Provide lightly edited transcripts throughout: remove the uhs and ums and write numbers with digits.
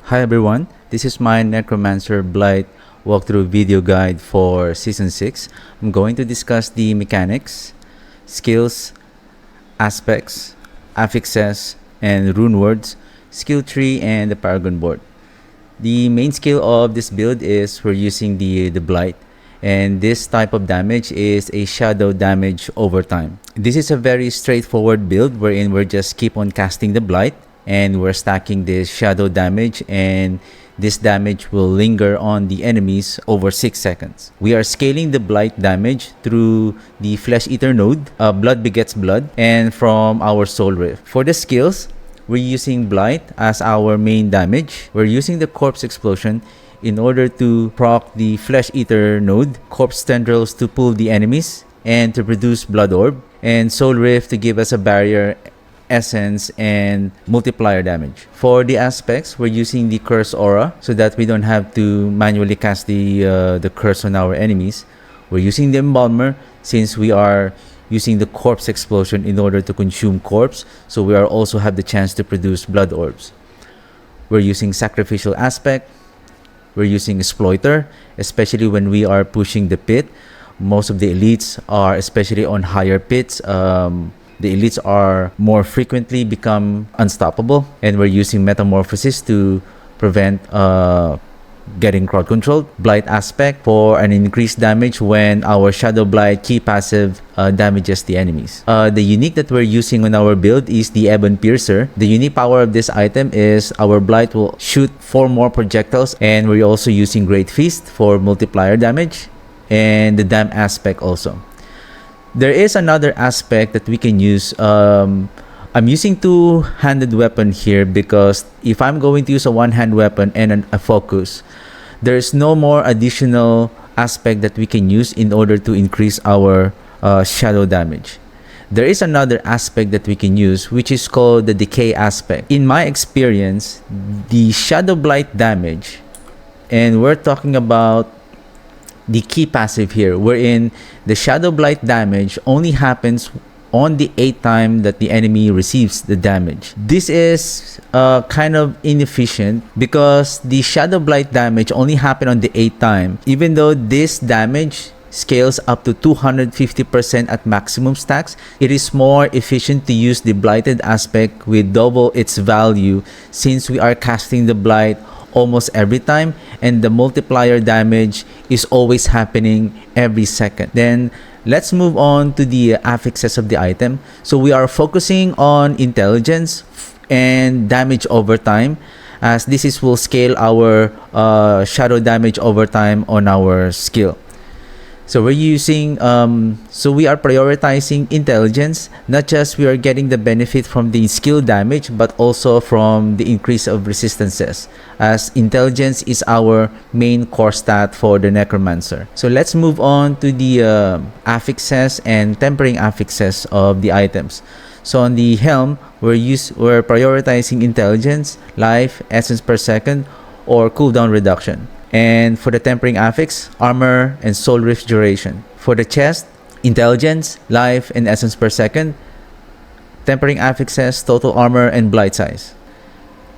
Hi everyone, this is my Necromancer Blight walkthrough video guide for Season 6. I'm going to discuss the mechanics, skills, aspects, affixes, and rune words, skill tree, and the paragon board. The main skill of this build is we're using the Blight, and this type of damage is a shadow damage over time. This is a very straightforward build wherein we're just keep on casting the Blight and we're stacking this shadow damage, and this damage will linger on the enemies over 6 seconds. We are scaling the Blight damage through the Flesh Eater node, Blood Begets Blood, and from our Soul Rift. For the skills, we're using Blight as our main damage. We're using the Corpse Explosion in order to proc the Flesh Eater node, Corpse Tendrils to pull the enemies and to produce Blood Orb, and Soul Rift to give us a barrier, essence, and multiplier damage. For the aspects, we're using the curse aura so that we don't have to manually cast the curse on our enemies. We're using the embalmer since we are using the corpse explosion in order to consume corpse, so we are also have the chance to produce blood orbs. We're using sacrificial aspect. We're using exploiter, especially when we are pushing the pit. Most of the elites are especially on higher pits. The elites are more frequently become unstoppable, and we're using metamorphosis to prevent getting crowd controlled. Blight aspect for an increased damage when our Shadow Blight key passive damages the enemies. The unique that we're using on our build is the Ebon Piercer. The unique power of this item is our Blight will shoot 4 more projectiles, and we're also using Great Feast for multiplier damage, and the Dam aspect also. There is another aspect that we can use. I'm using two-handed weapon here because if I'm going to use a one-hand weapon and a focus, there is no more additional aspect that we can use in order to increase our shadow damage. There is another aspect that we can use, which is called the decay aspect. In my experience, the Shadow Blight damage, and we're talking about the key passive here, wherein the Shadow Blight damage only happens on the 8th time that the enemy receives the damage. This is kind of inefficient because the Shadow Blight damage only happen on the 8th time, even though this damage scales up to 250% at maximum stacks. It is more efficient to use the Blighted aspect with double its value since we are casting the Blight almost every time, and the multiplier damage is always happening every second. Then let's move on to the affixes of the item. So we are focusing on intelligence and damage over time, as this is will scale our shadow damage over time on our skill. So we're using so we are prioritizing intelligence. Not just we are getting the benefit from the skill damage, but also from the increase of resistances, as intelligence is our main core stat for the Necromancer. So let's move on to the affixes and tempering affixes of the items. So on the helm, we're prioritizing intelligence, life, essence per second, or cooldown reduction. And for the tempering affix, armor and soul rift duration. For the chest, intelligence, life, and essence per second. Tempering affixes, total armor and blight size.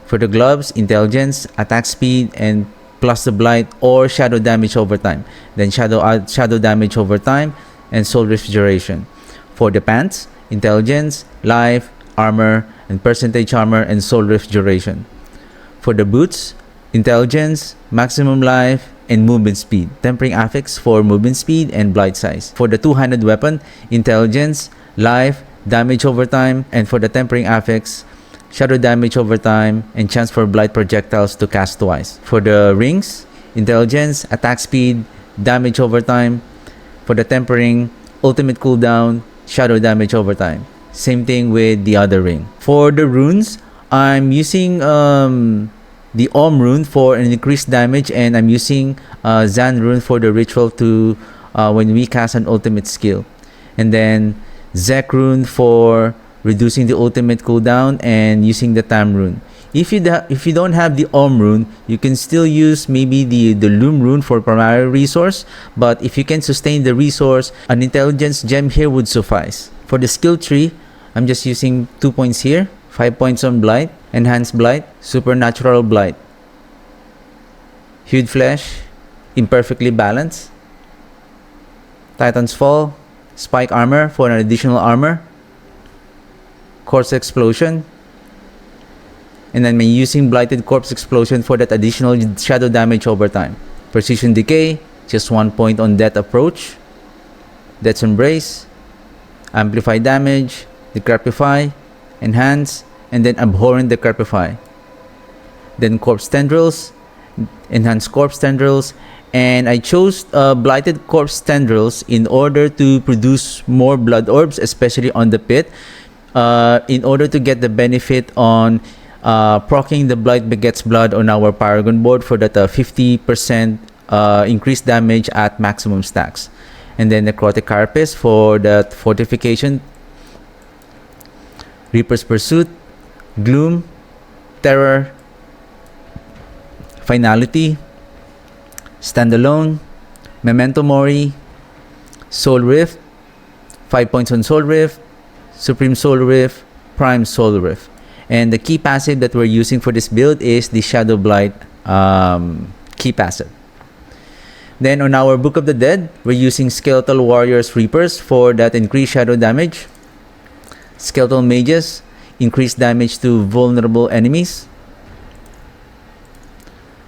For the gloves, intelligence, attack speed, and plus the blight or shadow damage over time. Then shadow damage over time and soul rift duration. For the pants, intelligence, life, armor, and percentage armor and soul rift duration. For the boots, intelligence, maximum life, and movement speed. Tempering affix for movement speed and blight size. For the two-handed weapon, intelligence, life, damage over time, and for the tempering affix, shadow damage over time, and chance for blight projectiles to cast twice. For the rings, intelligence, attack speed, damage over time. For the tempering, ultimate cooldown, shadow damage over time. Same thing with the other ring. For the runes, I'm using the Om rune for an increased damage, and I'm using Zan rune for the ritual to when we cast an ultimate skill, and then Zek rune for reducing the ultimate cooldown, and using the Tam rune. If you don't have the Om rune, you can still use maybe the Loom rune for primary resource, but if you can sustain the resource, an intelligence gem here would suffice. For the skill tree, I'm just using 2 points here, 5 points on Blight, Enhanced Blight, Supernatural Blight. Hued Flesh, imperfectly balanced. Titan's Fall, Spike Armor for an additional armor. Corpse Explosion. And then using Blighted Corpse Explosion for that additional shadow damage over time. Precision Decay, just 1 point on Death Approach. Death's Embrace, Amplify Damage, Decrepify, Enhance, and then Abhorrent Decrepify. Then Corpse Tendrils, Enhance Corpse Tendrils, and I chose Blighted Corpse Tendrils in order to produce more Blood Orbs, especially on the pit, in order to get the benefit on proccing the Blight Begets Blood on our Paragon board for that 50% increased damage at maximum stacks. And then Necrotic Carapace for that fortification. Reaper's Pursuit, Gloom, Terror, Finality, Standalone, Memento Mori, Soul Rift, 5 points on Soul Rift, Supreme Soul Rift, Prime Soul Rift. And the key passive that we're using for this build is the Shadow Blight key passive. Then on our Book of the Dead, we're using Skeletal Warriors Reapers for that increased shadow damage. Skeletal Mages, increased damage to vulnerable enemies.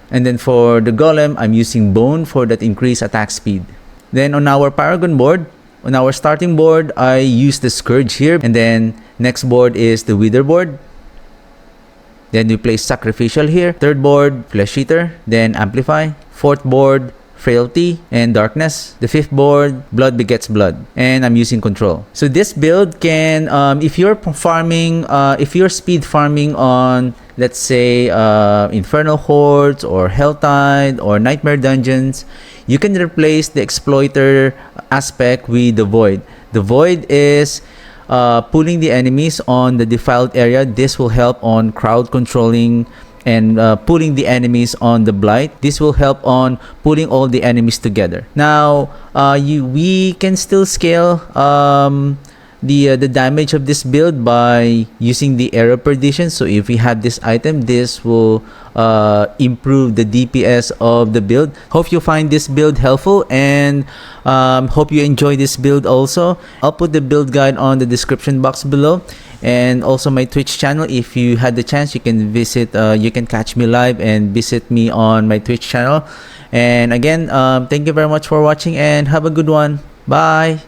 And then for the Golem, I'm using Bone for that increased attack speed. Then on our Paragon board, on our starting board, I use the Scourge here. And then next board is the Wither board. Then we place Sacrificial here. Third board, Flesh Eater. Then Amplify. Fourth board, Frailty and Darkness. The fifth board, Blood Begets Blood, and I'm using Control. So this build can, if you're farming, if you're speed farming on, let's say, Infernal Hordes or Helltide or Nightmare Dungeons, you can replace the Exploiter aspect with the Void. The Void is pulling the enemies on the defiled area. This will help on crowd controlling and pulling the enemies on the Blight. This will help on pulling all the enemies together. Now, we can still scale the damage of this build by using the Arrow Perdition. So if we have this item, this will improve the DPS of the build. Hope you find this build helpful, and hope you enjoy this build also. I'll put the build guide on the description box below, and also my Twitch channel. If you had the chance, you can visit, you can catch me live and visit me on my Twitch channel. And again, thank you very much for watching, and have a good one. Bye.